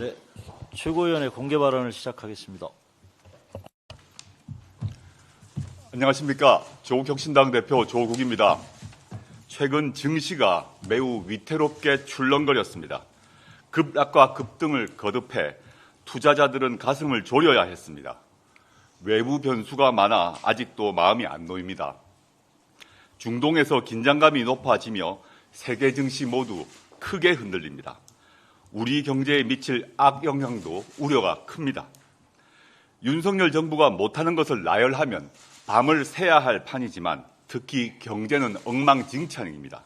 네, 최고위원의 공개 발언을 시작하겠습니다. 안녕하십니까. 조국혁신당 대표 조국입니다. 최근 증시가 매우 위태롭게 출렁거렸습니다. 급락과 급등을 거듭해 투자자들은 가슴을 졸여야 했습니다. 외부 변수가 많아 아직도 마음이 안 놓입니다. 중동에서 긴장감이 높아지며 세계 증시 모두 크게 흔들립니다. 우리 경제에 미칠 악영향도 우려가 큽니다. 윤석열 정부가 못하는 것을 나열하면 밤을 새야 할 판이지만 특히 경제는 엉망진창입니다.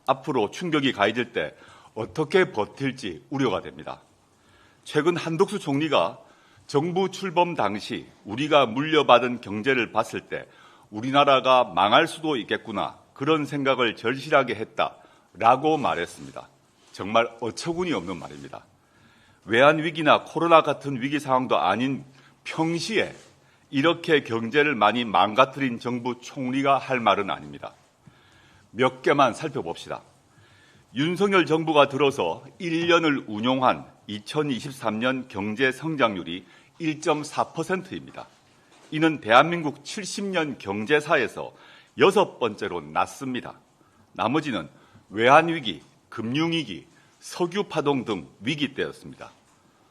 앞으로 충격이 가해질 때 어떻게 버틸지 우려가 됩니다. 최근 한덕수 총리가 정부 출범 당시 우리가 물려받은 경제를 봤을 때 우리나라가 망할 수도 있겠구나 그런 생각을 절실하게 했다라고 말했습니다. 정말 어처구니 없는 말입니다. 외환위기나 코로나 같은 위기 상황도 아닌 평시에 이렇게 경제를 많이 망가뜨린 정부 총리가 할 말은 아닙니다. 몇 개만 살펴봅시다. 윤석열 정부가 들어서 1년을 운용한 2023년 경제 성장률이 1.4%입니다. 이는 대한민국 70년 경제사에서 6번째로 낮습니다. 나머지는 외환위기, 금융위기, 석유파동 등 위기 때였습니다.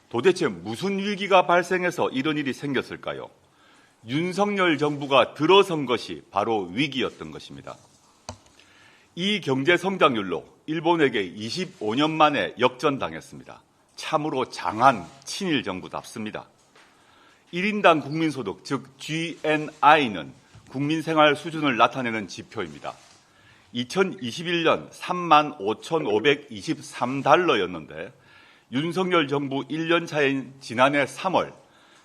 도대체 무슨 위기가 발생해서 이런 일이 생겼을까요? 윤석열 정부가 들어선 것이 바로 위기였던 것입니다. 이 경제 성장률로 일본에게 25년 만에 역전당했습니다. 참으로 장한 친일 정부답습니다. 1인당 국민소득, 즉 GNI는 국민생활 수준을 나타내는 지표입니다. 2021년 35,523달러였는데 윤석열 정부 1년 차인 지난해 3월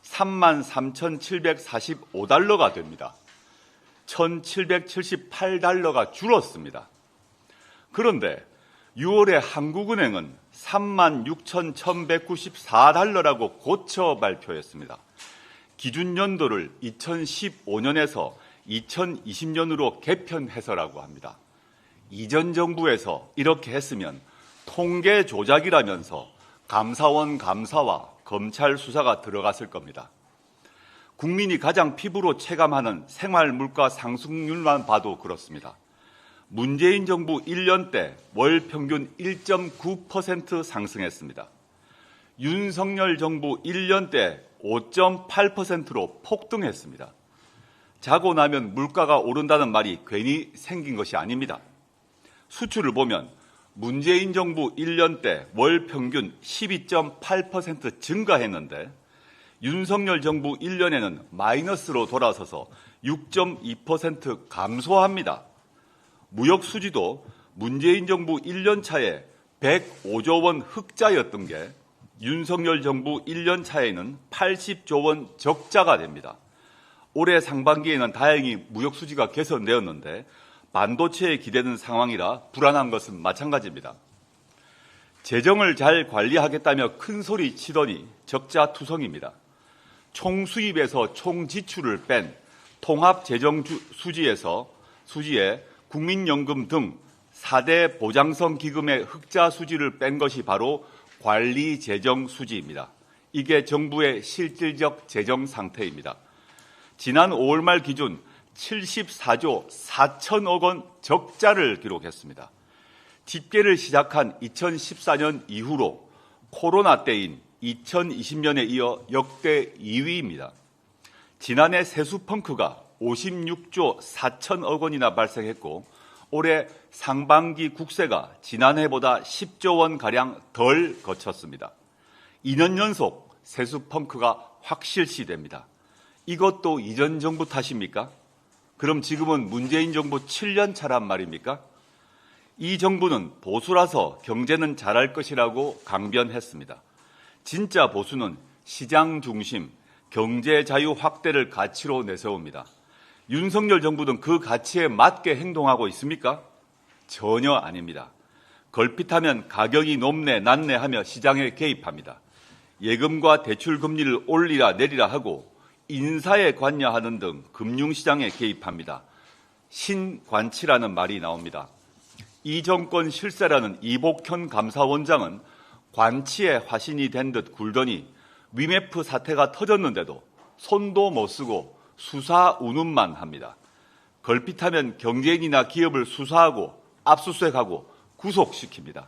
33,745달러가 됩니다. 1,778달러가 줄었습니다. 그런데 6월에 한국은행은 36,194달러라고 고쳐 발표했습니다. 기준 연도를 2015년에서 2020년으로 개편해서라고 합니다. 이전 정부에서 이렇게 했으면 통계 조작이라면서 감사원 감사와 검찰 수사가 들어갔을 겁니다. 국민이 가장 피부로 체감하는 생활 물가 상승률만 봐도 그렇습니다. 문재인 정부 1년 때 월 평균 1.9% 상승했습니다. 윤석열 정부 1년 때 5.8%로 폭등했습니다. 자고 나면 물가가 오른다는 말이 괜히 생긴 것이 아닙니다. 수출을 보면 문재인 정부 1년 때 월 평균 12.8% 증가했는데 윤석열 정부 1년에는 마이너스로 돌아서서 6.2% 감소합니다. 무역 수지도 문재인 정부 1년 차에 105조 원 흑자였던 게 윤석열 정부 1년 차에는 80조 원 적자가 됩니다. 올해 상반기에는 다행히 무역 수지가 개선되었는데 반도체에 기대는 상황이라 불안한 것은 마찬가지입니다. 재정을 잘 관리하겠다며 큰 소리 치더니 적자투성입니다. 총 수입에서 총 지출을 뺀 통합재정 수지에 국민연금 등 4대 보장성 기금의 흑자 수지를 뺀 것이 바로 관리재정 수지입니다. 이게 정부의 실질적 재정 상태입니다. 지난 5월 말 기준 74조 4천억 원 적자를 기록했습니다. 집계를 시작한 2014년 이후로 코로나 때인 2020년에 이어 역대 2위입니다. 지난해 세수 펑크가 56조 4천억 원이나 발생했고 올해 상반기 국세가 지난해보다 10조 원가량 덜 거쳤습니다. 2년 연속 세수 펑크가 확실시됩니다. 이것도 이전 정부 탓입니까? 그럼 지금은 문재인 정부 7년 차란 말입니까? 이 정부는 보수라서 경제는 잘할 것이라고 강변했습니다. 진짜 보수는 시장 중심, 경제 자유 확대를 가치로 내세웁니다. 윤석열 정부는 그 가치에 맞게 행동하고 있습니까? 전혀 아닙니다. 걸핏하면 가격이 높네 낮네 하며 시장에 개입합니다. 예금과 대출 금리를 올리라 내리라 하고 인사에 관여하는 등 금융시장에 개입합니다. 신관치라는 말이 나옵니다. 이 정권 실세라는 이복현 감사원장은 관치에 화신이 된 듯 굴더니 위메프 사태가 터졌는데도 손도 못 쓰고 수사 운운만 합니다. 걸핏하면 경제인이나 기업을 수사하고 압수수색하고 구속시킵니다.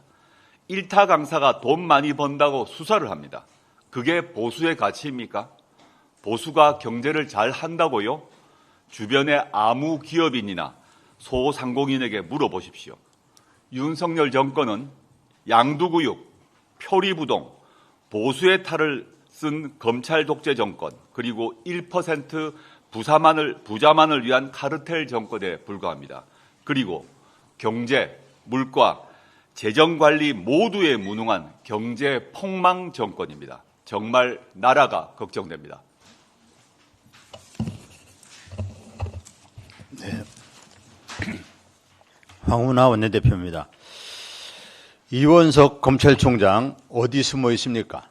일타 강사가 돈 많이 번다고 수사를 합니다. 그게 보수의 가치입니까? 보수가 경제를 잘 한다고요? 주변의 아무 기업인이나 소상공인에게 물어보십시오. 윤석열 정권은 양두구육, 표리부동, 보수의 탈을 쓴 검찰 독재 정권, 그리고 1% 부자만을 위한 카르텔 정권에 불과합니다. 그리고 경제, 물가, 재정관리 모두에 무능한 경제 폭망 정권입니다. 정말 나라가 걱정됩니다. 네. 황운하 원내대표입니다. 이원석 검찰총장 어디 숨어 있습니까?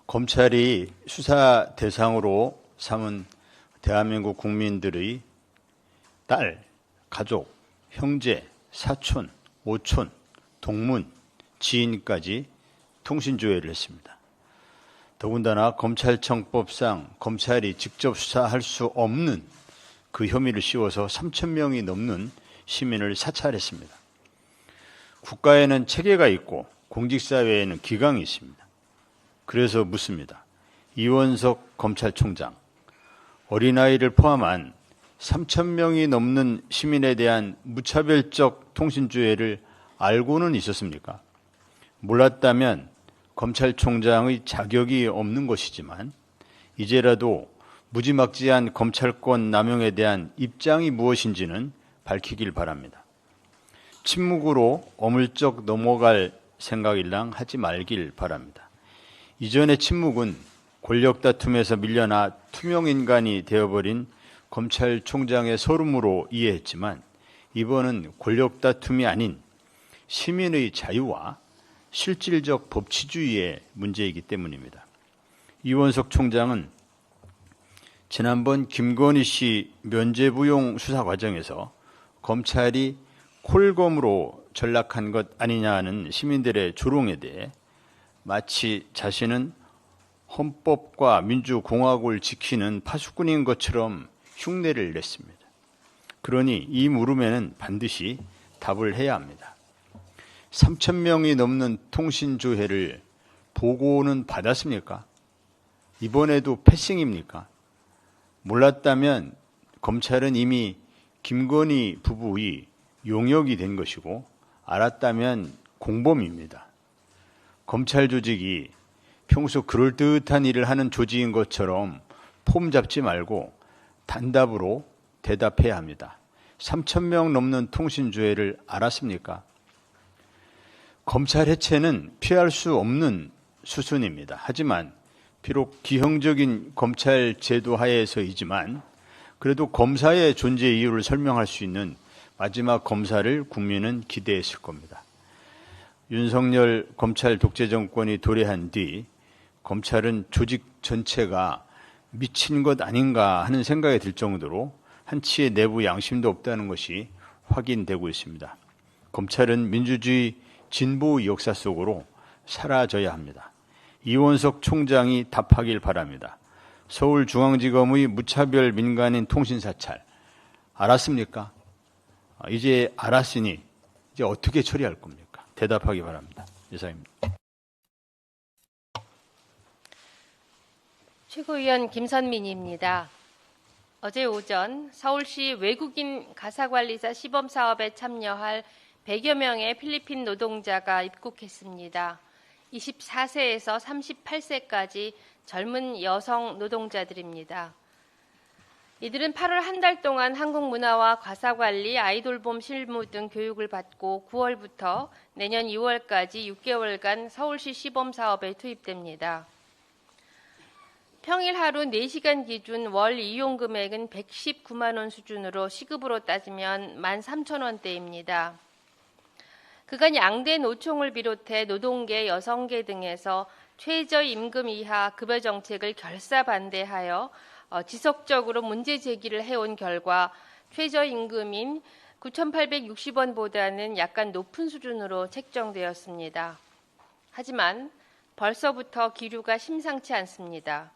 검찰이 수사 대상으로 삼은 대한민국 국민들의 딸, 가족, 형제, 사촌, 오촌, 동문, 지인까지 통신조회를 했습니다. 더군다나 검찰청법상 검찰이 직접 수사할 수 없는 그 혐의를 씌워서 3,000명이 넘는 시민을 사찰했습니다. 국가에는 체계가 있고 공직사회에는 기강이 있습니다. 그래서 묻습니다. 이원석 검찰총장, 어린아이를 포함한 3,000명이 넘는 시민에 대한 무차별적 통신조회를 알고는 있었습니까? 몰랐다면 검찰총장의 자격이 없는 것이지만 이제라도 무지막지한 검찰권 남용에 대한 입장이 무엇인지는 밝히길 바랍니다. 침묵으로 어물쩍 넘어갈 생각일랑 하지 말길 바랍니다. 이전의 침묵은 권력 다툼에서 밀려나 투명인간이 되어버린 검찰총장의 서름으로 이해했지만 이번은 권력 다툼이 아닌 시민의 자유와 실질적 법치주의의 문제이기 때문입니다. 이원석 총장은 지난번 김건희 씨 면죄부용 수사 과정에서 검찰이 콜검으로 전락한 것 아니냐는 시민들의 조롱에 대해 마치 자신은 헌법과 민주공화국을 지키는 파수꾼인 것처럼 흉내를 냈습니다. 그러니 이 물음에는 반드시 답을 해야 합니다. 3,000명이 넘는 통신조회를 보고는 받았습니까? 이번에도 패싱입니까? 몰랐다면 검찰은 이미 김건희 부부의 용역이 된 것이고 알았다면 공범입니다. 검찰 조직이 평소 그럴듯한 일을 하는 조직인 것처럼 폼 잡지 말고 단답으로 대답해야 합니다. 3,000명 넘는 통신조회를 알았습니까? 검찰 해체는 피할 수 없는 수순입니다. 하지만 비록 기형적인 검찰 제도 하에서이지만 그래도 검사의 존재 이유를 설명할 수 있는 마지막 검사를 국민은 기대했을 겁니다. 윤석열 검찰 독재 정권이 도래한 뒤 검찰은 조직 전체가 미친 것 아닌가 하는 생각이 들 정도로 한치의 내부 양심도 없다는 것이 확인되고 있습니다. 검찰은 민주주의 진보의 역사 속으로 사라져야 합니다. 이원석 총장이 답하길 바랍니다. 서울중앙지검의 무차별 민간인 통신사찰 알았습니까? 이제 알았으니 이제 어떻게 처리할 겁니까? 대답하기 바랍니다. 이상입니다. 최고위원 김선민입니다. 어제 오전 서울시 외국인 가사관리사 시범사업에 참여할 100여 명의 필리핀 노동자가 입국했습니다. 24세에서 38세까지 젊은 여성 노동자들입니다. 이들은 8월 한 달 동안 한국 문화와 가사관리, 아이돌봄 실무 등 교육을 받고 9월부터 내년 2월까지 6개월간 서울시 시범사업에 투입됩니다. 평일 하루 4시간 기준 월 이용 금액은 119만 원 수준으로 시급으로 따지면 13,000원대입니다. 그간 양대 노총을 비롯해 노동계, 여성계 등에서 최저임금 이하 급여 정책을 결사 반대하여 지속적으로 문제 제기를 해온 결과 최저임금인 9,860원보다는 약간 높은 수준으로 책정되었습니다. 하지만 벌써부터 기류가 심상치 않습니다.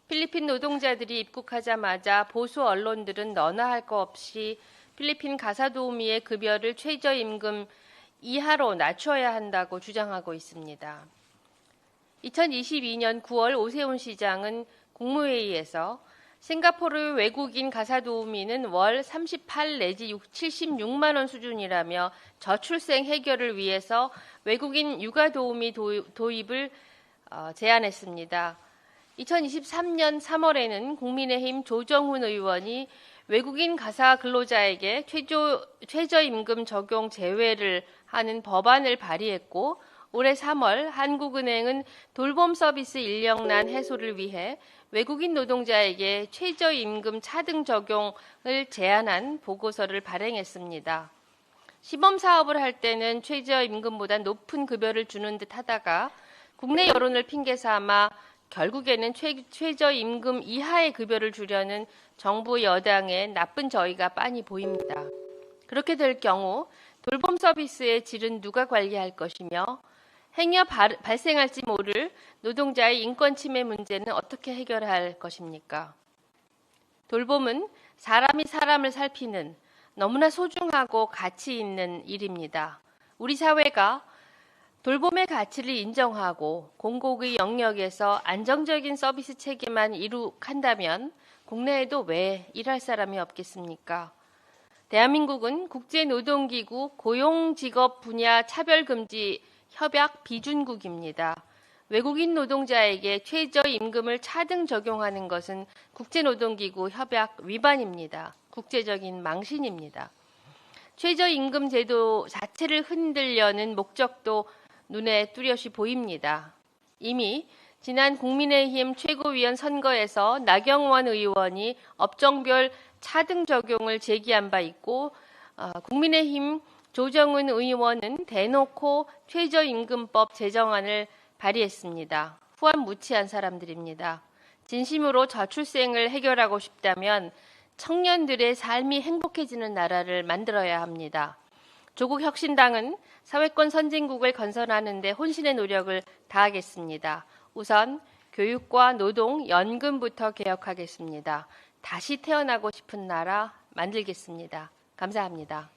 필리핀 노동자들이 입국하자마자 보수 언론들은 너나 할 거 없이 필리핀 가사도우미의 급여를 최저임금 이하로 낮춰야 한다고 주장하고 있습니다. 2022년 9월 오세훈 시장은 국무회의에서 싱가포르 외국인 가사도우미는 월 38 내지 76만 원 수준이라며 저출생 해결을 위해서 외국인 육아도우미 도입을 제안했습니다. 2023년 3월에는 국민의힘 조정훈 의원이 외국인 가사 근로자에게 최저임금 적용 제외를 하는 법안을 발의했고 올해 3월 한국은행은 돌봄 서비스 인력난 해소를 위해 외국인 노동자에게 최저임금 차등 적용을 제안한 보고서를 발행했습니다. 시범 사업을 할 때는 최저임금보다 높은 급여를 주는 듯 하다가 국내 여론을 핑계 삼아 결국에는 최저임금 이하의 급여를 주려는 정부 여당의 나쁜 저희가 빤히 보입니다. 그렇게 될 경우 돌봄 서비스의 질은 누가 관리할 것이며 행여 발생할지 모를 노동자의 인권 침해 문제는 어떻게 해결할 것입니까? 돌봄은 사람이 사람을 살피는 너무나 소중하고 가치 있는 일입니다. 우리 사회가 돌봄의 가치를 인정하고 공공의 영역에서 안정적인 서비스 체계만 이룩한다면 국내에도 왜 일할 사람이 없겠습니까? 대한민국은 국제노동기구 고용직업 분야 차별금지 협약 비준국입니다. 외국인 노동자에게 최저임금을 차등 적용하는 것은 국제노동기구 협약 위반입니다. 국제적인 망신입니다. 최저임금 제도 자체를 흔들려는 목적도 눈에 뚜렷이 보입니다. 이미 지난 국민의힘 최고위원 선거에서 나경원 의원이 업종별 차등 적용을 제기한 바 있고 국민의힘 조정은 의원은 대놓고 최저임금법 제정안을 발의했습니다. 후안무치한 사람들입니다. 진심으로 저출생을 해결하고 싶다면 청년들의 삶이 행복해지는 나라를 만들어야 합니다. 조국 혁신당은 사회권 선진국을 건설하는 데 혼신의 노력을 다하겠습니다. 우선 교육과 노동, 연금부터 개혁하겠습니다. 다시 태어나고 싶은 나라 만들겠습니다. 감사합니다.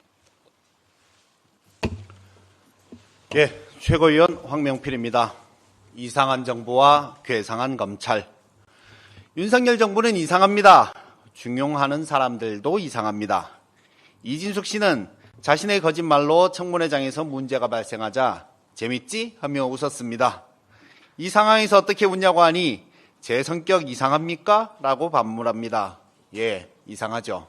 예, 최고위원 황명필입니다. 이상한 정부와 괴상한 검찰. 윤석열 정부는 이상합니다. 중용하는 사람들도 이상합니다. 이진숙 씨는 자신의 거짓말로 청문회장에서 문제가 발생하자 재밌지? 하며 웃었습니다. 이 상황에서 어떻게 웃냐고 하니 제 성격 이상합니까? 라고 반문합니다. 예, 이상하죠.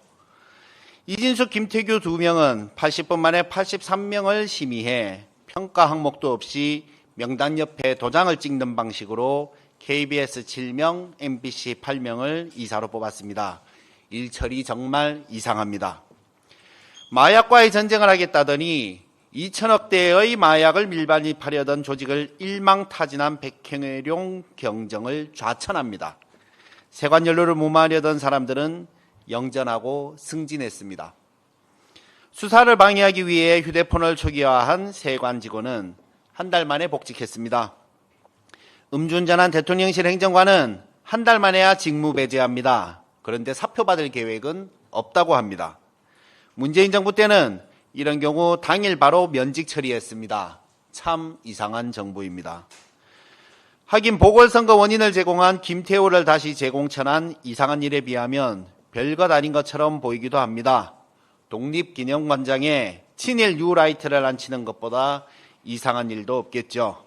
이진숙, 김태규 두 명은 80분 만에 83명을 심의해 평가 항목도 없이 명단 옆에 도장을 찍는 방식으로 KBS 7명, MBC 8명을 이사로 뽑았습니다. 일처리 정말 이상합니다. 마약과의 전쟁을 하겠다더니 2천억대의 마약을 밀반입하려던 조직을 일망타진한 백행회룡 경정을 좌천합니다. 세관연료를 무마하려던 사람들은 영전하고 승진했습니다. 수사를 방해하기 위해 휴대폰을 초기화한 세관 직원은 한 달 만에 복직했습니다. 음주운전한 대통령실 행정관은 한 달 만에야 직무 배제합니다. 그런데 사표받을 계획은 없다고 합니다. 문재인 정부 때는 이런 경우 당일 바로 면직 처리했습니다. 참 이상한 정부입니다. 하긴 보궐선거 원인을 제공한 김태호를 다시 재공천한 이상한 일에 비하면 별것 아닌 것처럼 보이기도 합니다. 독립기념관장에 친일 뉴라이트를 앉히는 것보다 이상한 일도 없겠죠.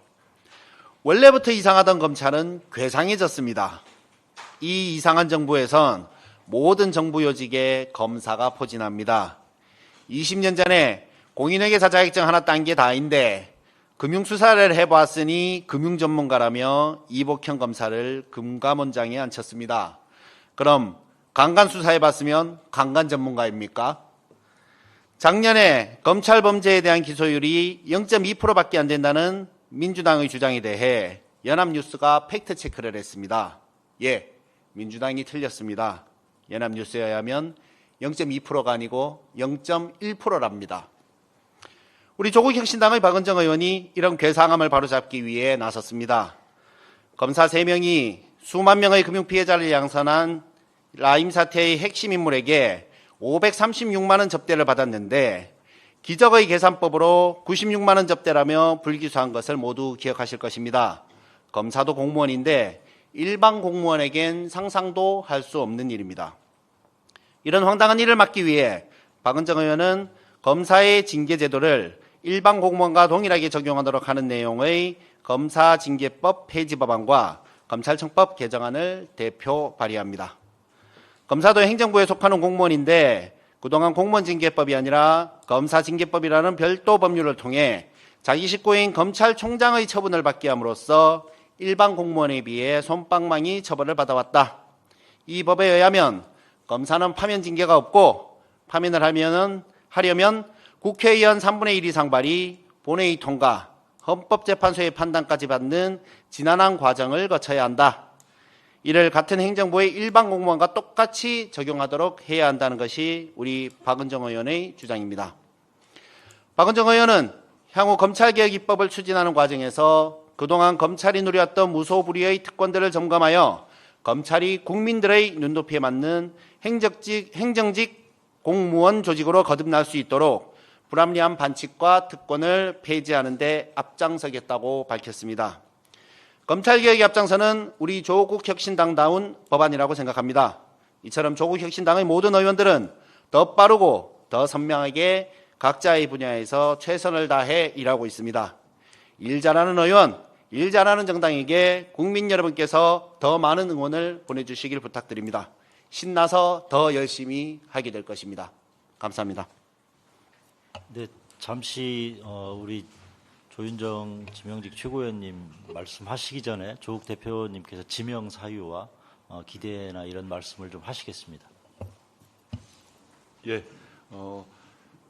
원래부터 이상하던 검찰은 괴상해졌습니다. 이 이상한 정부에선 모든 정부 요직에 검사가 포진합니다. 20년 전에 공인회계사 자격증 하나 딴 게 다인데 금융수사를 해봤으니 금융전문가라며 이복형 검사를 금감원장에 앉혔습니다. 그럼 강간수사해봤으면 강간전문가입니까? 작년에 검찰 범죄에 대한 기소율이 0.2%밖에 안 된다는 민주당의 주장에 대해 연합뉴스가 팩트체크를 했습니다. 예, 민주당이 틀렸습니다. 연합뉴스에 의하면 0.2%가 아니고 0.1%랍니다. 우리 조국혁신당의 박은정 의원이 이런 괴상함을 바로잡기 위해 나섰습니다. 검사 3명이 수만 명의 금융피해자를 양산한 라임 사태의 핵심 인물에게 536만 원 접대를 받았는데 기적의 계산법으로 96만 원 접대라며 불기소한 것을 모두 기억하실 것입니다. 검사도 공무원인데 일반 공무원에겐 상상도 할 수 없는 일입니다. 이런 황당한 일을 막기 위해 박은정 의원은 검사의 징계 제도를 일반 공무원과 동일하게 적용하도록 하는 내용의 검사징계법 폐지 법안과 검찰청법 개정안을 대표 발의합니다. 검사도 행정부에 속하는 공무원인데 그동안 공무원징계법이 아니라 검사징계법이라는 별도 법률을 통해 자기 식구인 검찰총장의 처분을 받게 함으로써 일반 공무원에 비해 솜방망이 처벌을 받아왔다. 이 법에 의하면 검사는 파면 징계가 없고 파면을 하려면 국회의원 3분의 1 이상 발의, 본회의 통과, 헌법재판소의 판단까지 받는 지난한 과정을 거쳐야 한다. 이를 같은 행정부의 일반 공무원과 똑같이 적용하도록 해야 한다는 것이 우리 박은정 의원의 주장입니다. 박은정 의원은 향후 검찰개혁 입법을 추진하는 과정에서 그동안 검찰이 누려왔던 무소불위의 특권들을 점검하여 검찰이 국민들의 눈높이에 맞는 행정직 공무원 조직으로 거듭날 수 있도록 불합리한 반칙과 특권을 폐지하는 데 앞장서겠다고 밝혔습니다. 검찰개혁의 앞장서는 우리 조국혁신당다운 법안이라고 생각합니다. 이처럼 조국혁신당의 모든 의원들은 더 빠르고 더 선명하게 각자의 분야에서 최선을 다해 일하고 있습니다. 일 잘하는 의원, 일 잘하는 정당에게 국민 여러분께서 더 많은 응원을 보내주시길 부탁드립니다. 신나서 더 열심히 하게 될 것입니다. 감사합니다. 네, 잠시 우리 조윤정 지명직 최고위원님 말씀하시기 전에 조국 대표님께서 지명 사유와 기대나 이런 말씀을 좀 하시겠습니다. 예,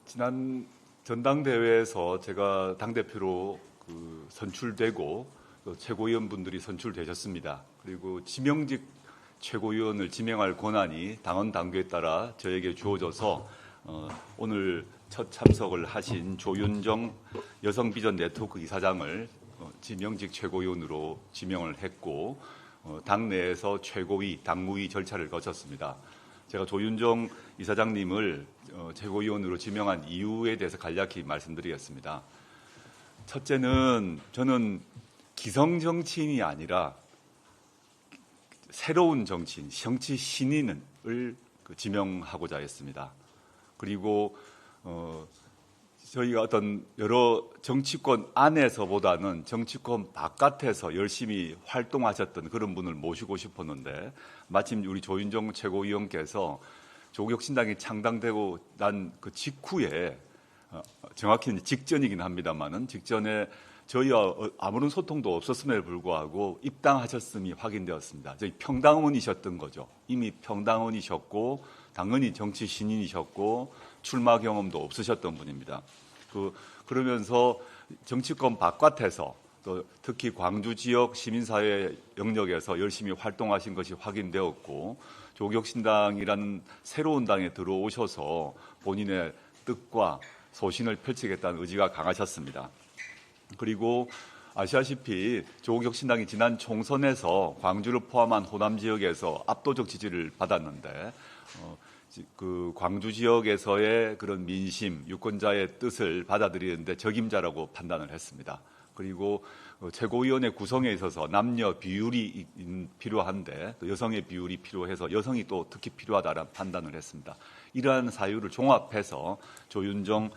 지난 전당대회에서 제가 당대표로 선출되고 최고위원분들이 선출되셨습니다. 그리고 지명직 최고위원을 지명할 권한이 당원 당규에 따라 저에게 주어져서 오늘 첫 참석을 하신 조윤정 여성비전 네트워크 이사장을 지명직 최고위원으로 지명을 했고 당내에서 최고위, 당무위 절차를 거쳤습니다. 제가 조윤정 이사장님을 최고위원으로 지명한 이유에 대해서 간략히 말씀드리겠습니다. 첫째는 저는 기성 정치인이 아니라 새로운 정치인, 정치 신인을 지명하고자 했습니다. 그리고 저희가 어떤 여러 정치권 안에서보다는 정치권 바깥에서 열심히 활동하셨던 그런 분을 모시고 싶었는데 마침 우리 조윤정 최고위원께서 조국혁신당이 창당되고 난 그 직후에 정확히는 직전이긴 합니다만은 직전에 저희와 아무런 소통도 없었음에도 불구하고 입당하셨음이 확인되었습니다. 저희 평당원이셨던 거죠. 이미 평당원이셨고 당연히 정치 신인이셨고 출마 경험도 없으셨던 분입니다. 그러면서 정치권 바깥에서 또 특히 광주 지역 시민사회 영역에서 열심히 활동하신 것이 확인되었고 조국혁신당이라는 새로운 당에 들어오셔서 본인의 뜻과 소신을 펼치겠다는 의지가 강하셨습니다. 그리고 아시다시피 조국혁신당이 지난 총선에서 광주를 포함한 호남 지역에서 압도적 지지를 받았는데 그 광주 지역에서의 그런 민심, 유권자의 뜻을 받아들이는데 적임자라고 판단을 했습니다. 그리고 최고위원회 구성에 있어서 남녀 비율이 필요한데 또 여성의 비율이 필요해서 여성이 또 특히 필요하다는 판단을 했습니다. 이러한 사유를 종합해서 조윤정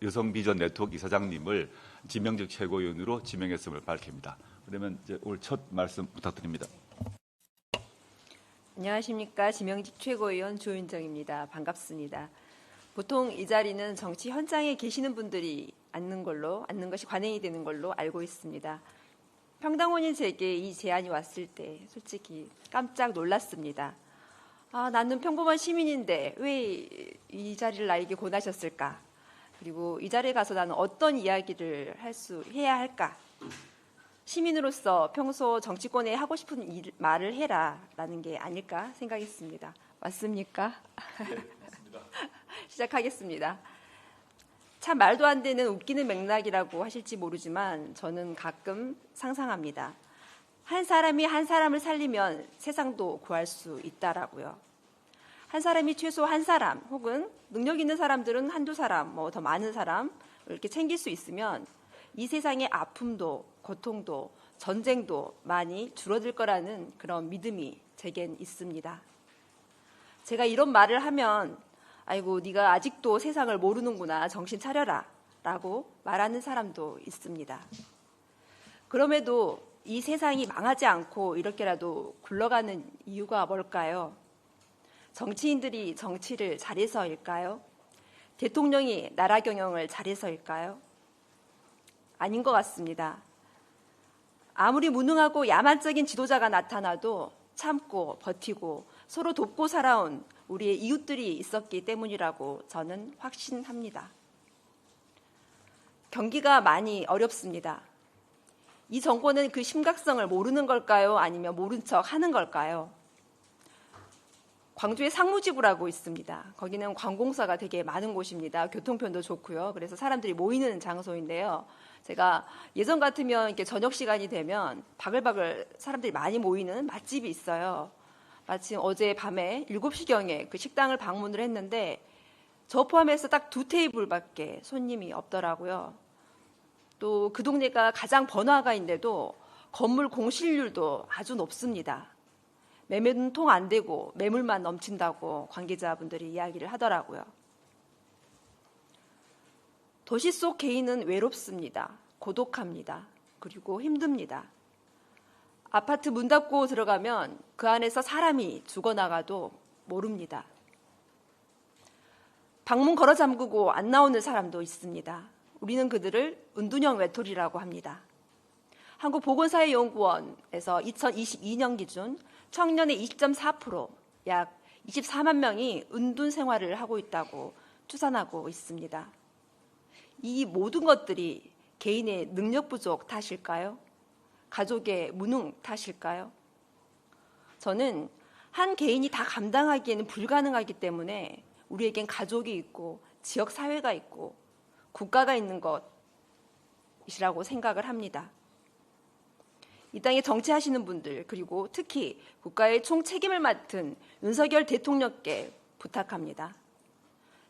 여성비전 네트워크 이사장님을 지명직 최고위원으로 지명했음을 밝힙니다. 그러면 이제 오늘 첫 말씀 부탁드립니다. 안녕하십니까. 지명직 최고위원 조윤정입니다. 반갑습니다. 보통 이 자리는 정치 현장에 계시는 분들이 앉는 것이 관행이 되는 걸로 알고 있습니다. 평당원인 제게 이 제안이 왔을 때 솔직히 깜짝 놀랐습니다. 나는 평범한 시민인데 왜 이 자리를 나에게 권하셨을까? 그리고 이 자리에 가서 나는 어떤 이야기를 해야 할까? 시민으로서 평소 정치권에 하고 싶은 말을 해라라는 게 아닐까 생각했습니다. 맞습니까? 네, 맞습니다. 시작하겠습니다. 참 말도 안 되는 웃기는 맥락이라고 하실지 모르지만 저는 가끔 상상합니다. 한 사람이 한 사람을 살리면 세상도 구할 수 있다라고요. 한 사람이 최소 한 사람 혹은 능력 있는 사람들은 한두 사람, 뭐 더 많은 사람 이렇게 챙길 수 있으면 이 세상의 아픔도 고통도 전쟁도 많이 줄어들 거라는 그런 믿음이 제겐 있습니다. 제가 이런 말을 하면 아이고 네가 아직도 세상을 모르는구나 정신 차려라 라고 말하는 사람도 있습니다. 그럼에도 이 세상이 망하지 않고 이렇게라도 굴러가는 이유가 뭘까요? 정치인들이 정치를 잘해서일까요? 대통령이 나라 경영을 잘해서일까요? 아닌 것 같습니다. 아무리 무능하고 야만적인 지도자가 나타나도 참고 버티고 서로 돕고 살아온 우리의 이웃들이 있었기 때문이라고 저는 확신합니다. 경기가 많이 어렵습니다. 이 정권은 그 심각성을 모르는 걸까요? 아니면 모른 척 하는 걸까요? 광주에 상무지구라고 있습니다. 거기는 관공서가 되게 많은 곳입니다. 교통편도 좋고요. 그래서 사람들이 모이는 장소인데요. 제가 예전 같으면 이렇게 저녁 시간이 되면 바글바글 사람들이 많이 모이는 맛집이 있어요. 마침 어제 밤에 7시경에 그 식당을 방문을 했는데 저 포함해서 딱 2테이블밖에 손님이 없더라고요. 또 그 동네가 가장 번화가인데도 건물 공실률도 아주 높습니다. 매매는 통 안 되고 매물만 넘친다고 관계자분들이 이야기를 하더라고요. 도시 속 개인은 외롭습니다. 고독합니다. 그리고 힘듭니다. 아파트 문 닫고 들어가면 그 안에서 사람이 죽어나가도 모릅니다. 방문 걸어 잠그고 안 나오는 사람도 있습니다. 우리는 그들을 은둔형 외톨이라고 합니다. 한국보건사회연구원에서 2022년 기준 청년의 20.4%, 약 24만 명이 은둔 생활을 하고 있다고 추산하고 있습니다. 이 모든 것들이 개인의 능력 부족 탓일까요? 가족의 무능 탓일까요? 저는 한 개인이 다 감당하기에는 불가능하기 때문에 우리에겐 가족이 있고 지역 사회가 있고 국가가 있는 것이라고 생각을 합니다. 이 땅에 정치하시는 분들 그리고 특히 국가의 총책임을 맡은 윤석열 대통령께 부탁합니다.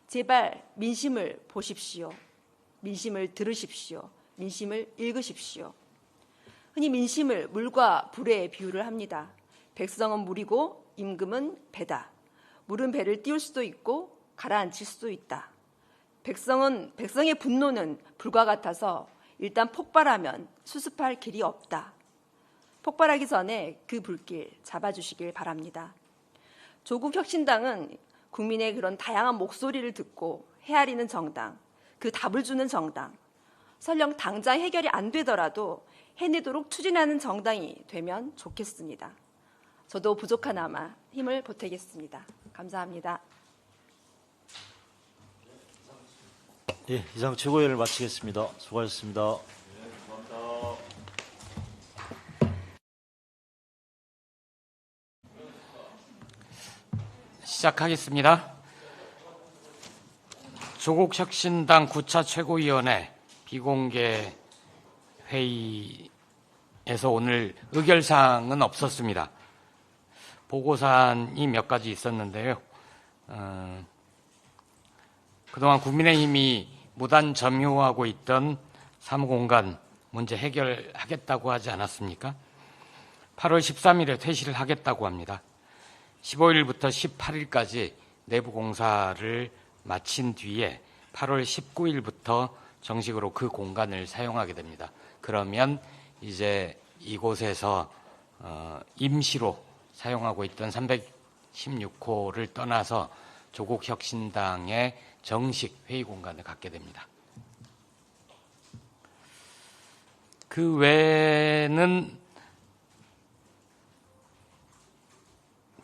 제발 민심을 보십시오. 민심을 들으십시오. 민심을 읽으십시오. 흔히 민심을 물과 불에 비유를 합니다. 백성은 물이고 임금은 배다. 물은 배를 띄울 수도 있고 가라앉힐 수도 있다. 백성의 분노는 불과 같아서 일단 폭발하면 수습할 길이 없다. 폭발하기 전에 그 불길 잡아주시길 바랍니다. 조국혁신당은 국민의 그런 다양한 목소리를 듣고 헤아리는 정당, 그 답을 주는 정당, 설령 당장 해결이 안 되더라도 해내도록 추진하는 정당이 되면 좋겠습니다. 저도 부족하나마 힘을 보태겠습니다. 감사합니다. 예, 이상 최고위원을 마치겠습니다. 수고하셨습니다. 시작하겠습니다. 조국혁신당 9차 최고위원회 비공개 회의에서 오늘 의결사항은 없었습니다. 보고사항이 몇 가지 있었는데요. 그동안 국민의힘이 무단 점유하고 있던 사무공간 문제 해결하겠다고 하지 않았습니까? 8월 13일에 퇴실을 하겠다고 합니다. 15일부터 18일까지 내부 공사를 마친 뒤에 8월 19일부터 정식으로 그 공간을 사용하게 됩니다. 그러면 이제 이곳에서 임시로 사용하고 있던 316호를 떠나서 조국혁신당의 정식 회의 공간을 갖게 됩니다. 그 외에는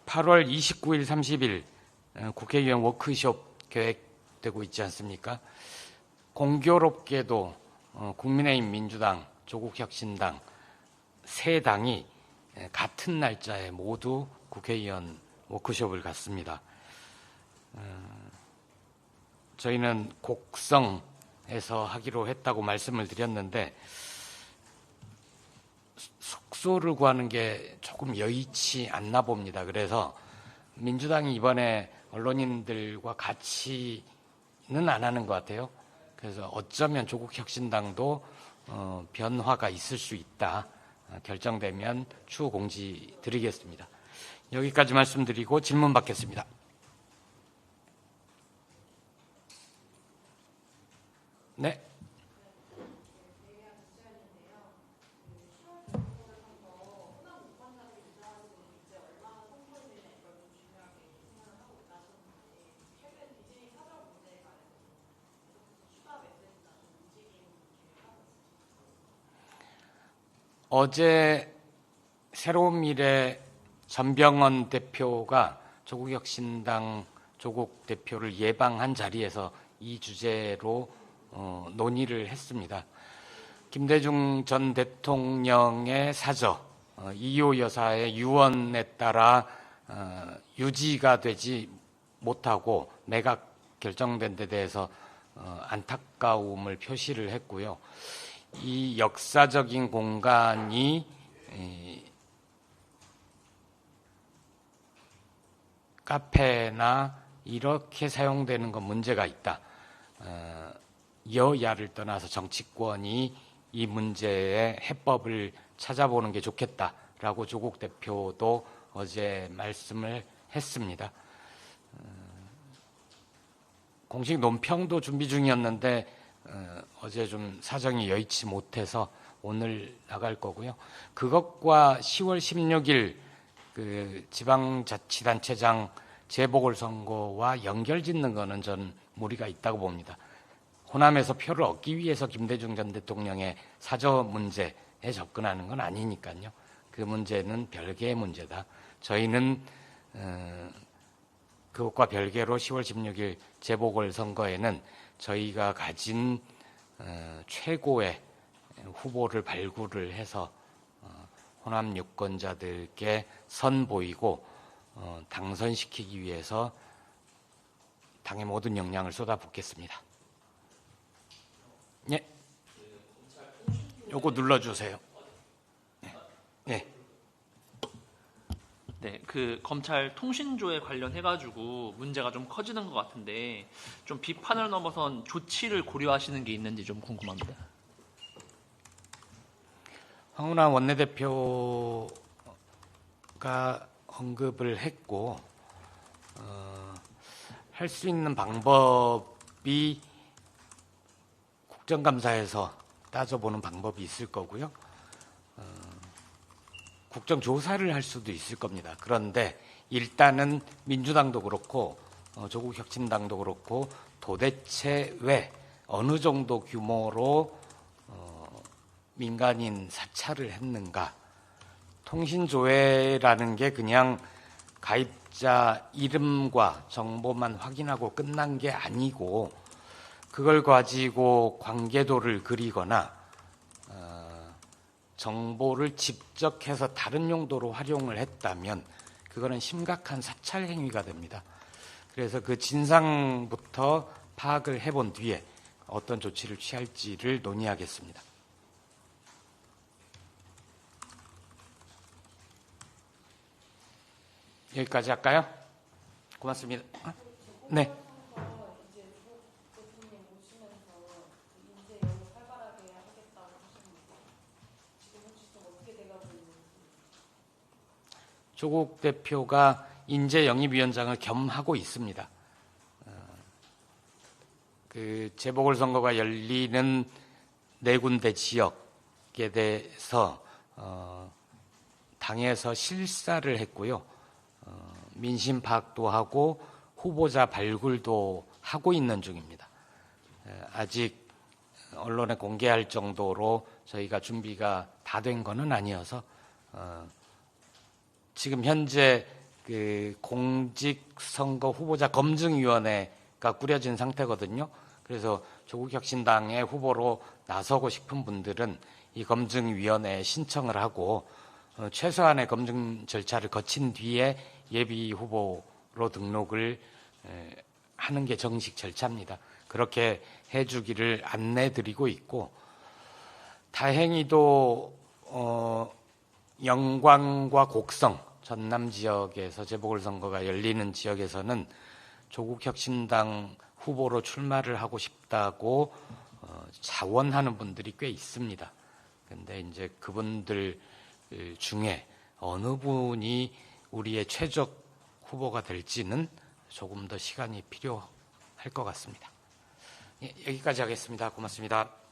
8월 29일, 30일 국회의원 워크숍 계획되고 있지 않습니까? 공교롭게도 국민의힘, 민주당, 조국혁신당 세 당이 같은 날짜에 모두 국회의원 워크숍을 갖습니다. 저희는 곡성 숙소에서 하기로 했다고 말씀을 드렸는데 숙소를 구하는 게 조금 여의치 않나 봅니다. 그래서 민주당이 이번에 언론인들과 같이는 안 하는 것 같아요. 그래서 어쩌면 조국혁신당도 변화가 있을 수 있다. 결정되면 추후 공지 드리겠습니다. 여기까지 말씀드리고 질문 받겠습니다. 네. 어제 새로운 미래 전병헌 대표가 조국혁신당 조국 대표를 예방한 자리에서 이 주제로 논의를 했습니다. 김대중 전 대통령의 사저 이효 여사의 유언에 따라 유지가 되지 못하고 매각 결정된 데 대해서 안타까움을 표시를 했고요. 이 역사적인 공간이 카페나 이렇게 사용되는 건 문제가 있다. 여야를 떠나서 정치권이 이 문제의 해법을 찾아보는 게 좋겠다라고 조국 대표도 어제 말씀을 했습니다. 공식 논평도 준비 중이었는데 어제 좀 사정이 여의치 못해서 오늘 나갈 거고요. 그것과 10월 16일 그 지방자치단체장 재보궐선거와 연결짓는 거는 전 무리가 있다고 봅니다. 호남에서 표를 얻기 위해서 김대중 전 대통령의 사저 문제에 접근하는 건 아니니까요. 그 문제는 별개의 문제다. 저희는 그것과 별개로 10월 16일 재보궐선거에는 저희가 가진 최고의 후보를 발굴을 해서 호남 유권자들께 선보이고 당선시키기 위해서 당의 모든 역량을 쏟아붓겠습니다. 예. 요거 눌러주세요. 네. 네, 그 검찰 통신조에 관련해가지고 문제가 좀 커지는 것 같은데 좀 비판을 넘어선 조치를 고려하시는 게 있는지 좀 궁금합니다. 황운하 원내대표가 언급을 했고 할 수 있는 방법이 국정감사에서 따져보는 방법이 있을 거고요. 국정조사를 할 수도 있을 겁니다. 그런데 일단은 민주당도 그렇고 조국혁신당도 그렇고 도대체 왜 어느 정도 규모로 민간인 사찰을 했는가. 통신조회라는 게 그냥 가입자 이름과 정보만 확인하고 끝난 게 아니고 그걸 가지고 관계도를 그리거나 정보를 집적해서 다른 용도로 활용을 했다면 그거는 심각한 사찰 행위가 됩니다. 그래서 그 진상부터 파악을 해본 뒤에 어떤 조치를 취할지를 논의하겠습니다. 여기까지 할까요? 고맙습니다. 네. 조국 대표가 인재영입위원장을 겸하고 있습니다. 그 재보궐선거가 열리는 네 군데 지역에 대해서 당에서 실사를 했고요. 민심 파악도 하고 후보자 발굴도 하고 있는 중입니다. 아직 언론에 공개할 정도로 저희가 준비가 다 된 거는 아니어서 지금 현재 그 공직선거 후보자 검증위원회가 꾸려진 상태거든요. 그래서 조국혁신당의 후보로 나서고 싶은 분들은 이 검증위원회에 신청을 하고 최소한의 검증 절차를 거친 뒤에 예비 후보로 등록을 하는 게 정식 절차입니다. 그렇게 해주기를 안내드리고 있고, 다행히도 영광과 곡성 전남 지역에서 재보궐선거가 열리는 지역에서는 조국혁신당 후보로 출마를 하고 싶다고 자원하는 분들이 꽤 있습니다. 근데 이제 그분들 중에 어느 분이 우리의 최적 후보가 될지는 조금 더 시간이 필요할 것 같습니다. 예, 여기까지 하겠습니다. 고맙습니다.